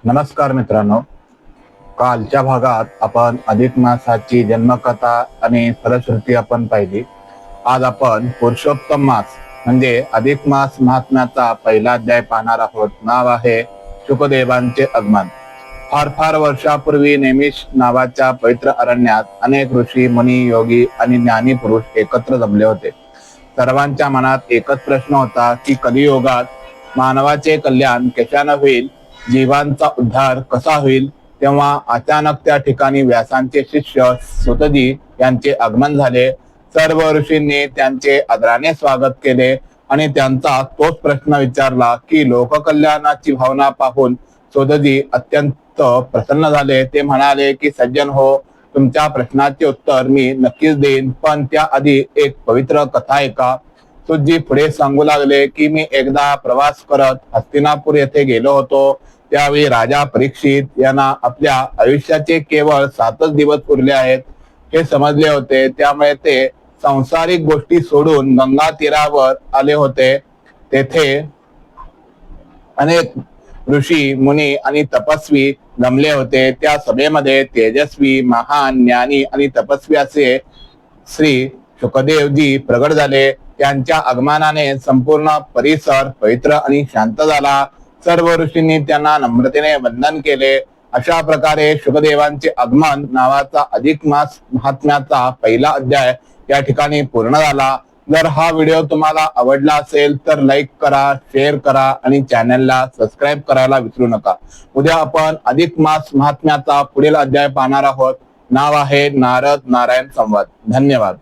नमस्कार मित्रांनो, कालच्या भागात आपण अधिक मासाची जन्मकथा आणि फलश्रुती आपण पाहिली. आज आपण पुरुषोत्तम मास म्हणजे अधिक मास महात्म्याचा पहिला अध्याय पाहणार आहोत. नाव आहे शुकदेवांचे आगमन. फार फार वर्षापूर्वी नेमिष नावाच्या पवित्र अरण्यात अनेक ऋषी, मुनी, योगी आणि ज्ञानी पुरुष एकत्र जमले होते. सर्वांच्या मनात एकच प्रश्न होता की कलियुगात मानवाचे कल्याण कशाने होईल, जीवांचा उद्धार कसा होईल. तेव्हा अचानक त्या ठिकाणी व्यासांचे शिष्य सुतजी यांचे आगमन झाले. सर्व ऋषींनी त्यांचे आदराने स्वागत केले आणि त्यांचा तोच प्रश्न विचारला की लोककल्याणाची भावना पाहून सुतजी अत्यंत प्रसन्न झाले. ते म्हणाले की सज्जन हो, तुमच्या प्रश्नाचे उत्तर मी नक्कीच देईन, पण त्याआधी एक पवित्र कथा ऐका. सुतजी पुढे सांगू लागले की मी एकदा प्रवास करत हस्तिनापूर येथे गेलो होतो. त्यावेळी राजा परीक्षित यांना आपल्या आयुष्याचे केवळ 7च दिवस उरले आहेत हे समजले होते. त्यामुळे ते सांसारिक गोष्टी सोडून गंगा तीरावर आले होते. तेथे अनेक ऋषी, मुनी आणि तपस्वी जमले होते. त्या सभेमध्ये तेजस्वी, महान, ज्ञानी आणि तपस्वी असे श्री शुकदेवजी प्रगट झाले. त्यांच्या आगमनाने संपूर्ण परिसर पवित्र आणि शांत झाला. सर्व ऋषींनी त्यांना नम्रतेने वंदन केले. अशा प्रकारे शुकदेवांचे आगमन नावाचा अधिक मास महात्म्याचा पहिला अध्याय या ठिकाणी पूर्ण झाला. जर हा व्हिडिओ तुम्हाला आवडला असेल तर लाईक करा, शेअर करा आणि चॅनलला सबस्क्राईब करायला विसरू नका. उद्या आपण अधिक मास महात्म्याचा पुढील अध्याय पाहणार आहोत. नाव आहे नारद नारायण संवाद. धन्यवाद.